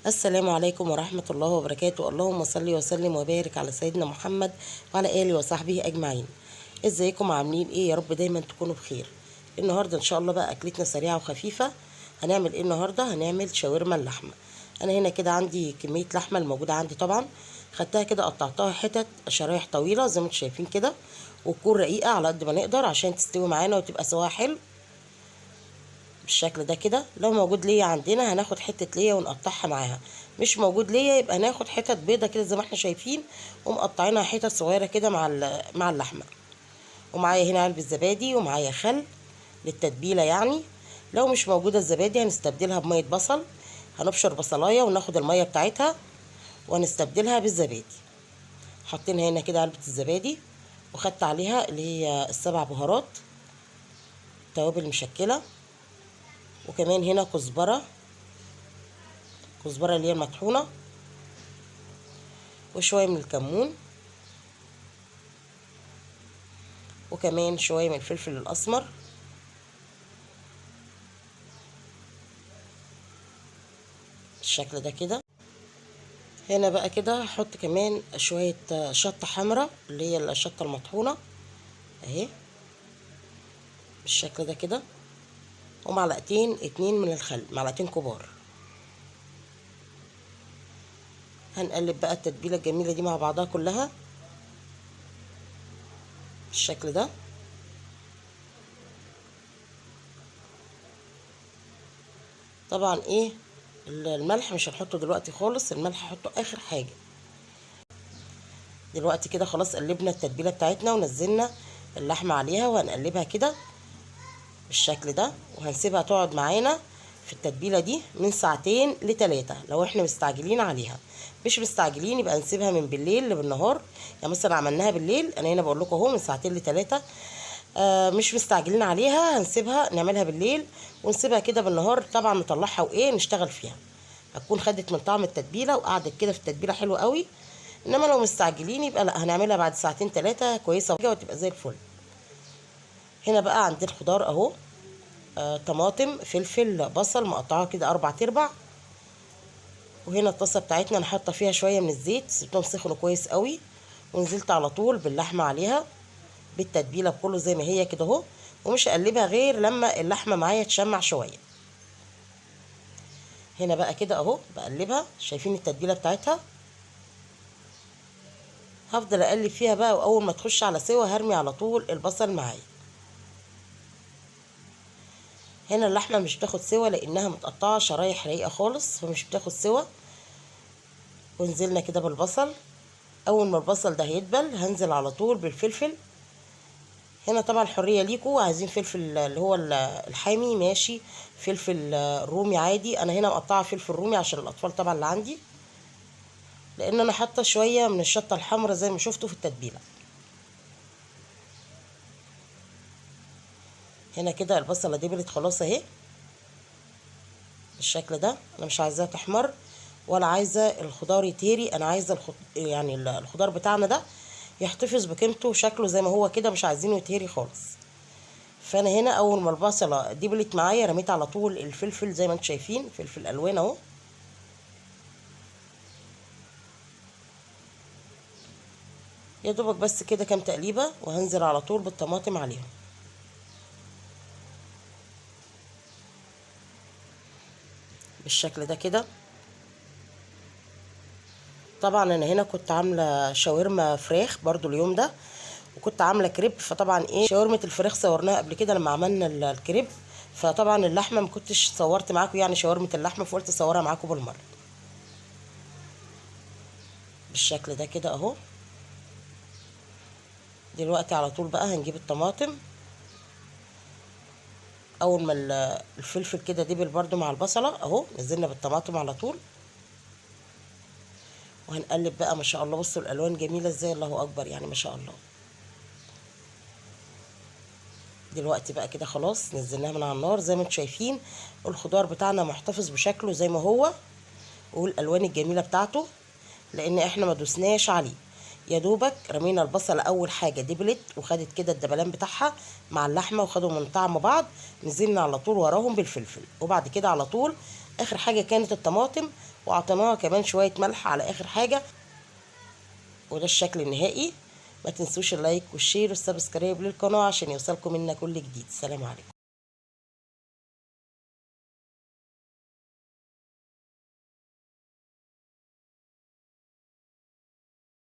السلام عليكم ورحمة الله وبركاته. اللهم صل وسلم وبارك على سيدنا محمد وعلى آله وصحبه أجمعين. ازيكم عاملين ايه؟ يا رب دايما تكونوا بخير. النهاردة ان شاء الله بقى اكلتنا سريعة وخفيفة. هنعمل ايه النهاردة؟ هنعمل شاورما اللحمة. انا هنا كده عندي كمية لحمة الموجودة عندي طبعا، خدتها كده قطعتها حتت شرايح طويلة زي ما انتم شايفين كده، وتكون رقيقة على قد ما نقدر عشان تستوي معانا وتبقى سواها حلو بالشكل ده كده. لو موجود ليا عندنا هناخد حته ليا ونقطعها معاها، مش موجود ليا يبقى ناخد حتت بيضه كده زي ما احنا شايفين ومقطعينها حتت صغيره كده مع اللحمه. ومعايا هنا علبه زبادي ومعايا خل للتتبيله يعني. لو مش موجوده الزبادي هنستبدلها بميه بصل، هنبشر بصلايه وناخد الميه بتاعتها ونستبدلها بالزبادي. حاطين هنا كده علبه الزبادي، وخدت عليها اللي هي السبع بهارات توابل مشكله، وكمان هنا كزبره اللي هي المطحونه، وشويه من الكمون، وكمان شويه من الفلفل الاسمر. بالشكل ده كده. هنا بقى كده هحط كمان شويه شطه حمراء اللي هي الشطه المطحونه اهي بالشكل ده كده، ومعلقتين اتنين من الخل، معلقتين كبار. هنقلب بقى التتبيله الجميله دي مع بعضها كلها بالشكل ده. طبعا ايه، الملح مش هنحطه دلوقتي خالص، الملح هحطه اخر حاجه. دلوقتي كده خلاص قلبنا التتبيله بتاعتنا ونزلنا اللحمه عليها، وهنقلبها كده بالشكل ده، وهنسيبها تقعد معانا في التتبيله دي من ساعتين ل3 لو احنا مستعجلين عليها. مش مستعجلين يبقى نسيبها من بالليل لبالنهار. يعني مثلا عملناها بالليل، انا هنا بقول لكم اهو من ساعتين ل3. مش مستعجلين عليها هنسيبها نعملها بالليل ونسيبها كده بالنهار. طبعا نطلعها وايه نشتغل فيها، هتكون خدت من طعم التتبيله وقعدت كده في التتبيله حلوه قوي. انما لو مستعجلين يبقى لا، هنعملها بعد ساعتين 3 كويسه وتبقى زي الفل. هنا بقى عندي الخضار اهو، طماطم فلفل بصل مقطعه كده 4 ارباع. وهنا الطاسه بتاعتنا انا حاطه فيها شويه من الزيت، سبتهم سخنوا كويس قوي، ونزلت على طول باللحمه عليها بالتتبيله بكله زي ما هي كده اهو. ومش هقلبها غير لما اللحمه معايا تشمع شويه. هنا بقى كده اهو بقلبها، شايفين التتبيله بتاعتها. هفضل اقلب فيها بقى، واول ما تخش على سوا هرمي على طول البصل معايا. هنا اللحمه مش بتاخد سوا لانها متقطعه شرايح رقيقه خالص، فمش بتاخد سوا. ونزلنا كده بالبصل. اول ما البصل ده هيدبل هنزل على طول بالفلفل. هنا طبعا الحريه ليكوا، عايزين فلفل اللي هو الحامي ماشي، فلفل رومي عادي. انا هنا مقطعه فلفل رومي عشان الاطفال طبعا اللي عندي، لان انا حاطه شويه من الشطه الحمراء زي ما شفتوا في التتبيله. هنا كده البصله دبلت خلاص اهي بالشكل ده. انا مش عايزاها تحمر ولا عايزه الخضار يتهري، انا عايزه يعني الخضار بتاعنا ده يحتفظ بقيمته وشكله زي ما هو كده، مش عايزينه يتهري خالص. فانا هنا اول ما البصله دبلت معايا رميت على طول الفلفل زي ما انتم شايفين، فلفل الوان اهو. يا دوبك بس كده كام تقليبه، وهنزل على طول بالطماطم عليهم بالشكل ده كده. طبعا انا هنا كنت عامله شاورما فراخ برضو اليوم ده، وكنت عامله كريب. فطبعا ايه، شاورمه الفراخ صورناها قبل كده لما عملنا الكريب. فطبعا اللحمه ما كنتش صورت معاكم يعني شاورمه اللحمه، فقلت اصورها معاكم بالمره بالشكل ده كده اهو. دلوقتي على طول بقى هنجيب الطماطم. اول ما الفلفل كده دبل برضو مع البصله اهو، نزلنا بالطماطم على طول. وهنقلب بقى ما شاء الله. بصوا الالوان جميله ازاي، الله اكبر يعني ما شاء الله. دلوقتي بقى كده خلاص نزلناها من على النار زي ما انتم شايفين. الخضار بتاعنا محتفظ بشكله زي ما هو، والالوان الجميله بتاعته، لان احنا ما دوسناش عليه. يا دوبك رمينا البصله اول حاجه دبلت وخدت كده الدبلان بتاعها مع اللحمه وخدوا من طعم بعض. نزلنا على طول وراهم بالفلفل، وبعد كده على طول اخر حاجه كانت الطماطم، وعطيناها كمان شويه ملح على اخر حاجه. وده الشكل النهائي. ما تنسوش اللايك والشير والسبسكرايب للقناه عشان يوصلكم منا كل جديد. سلام عليكم.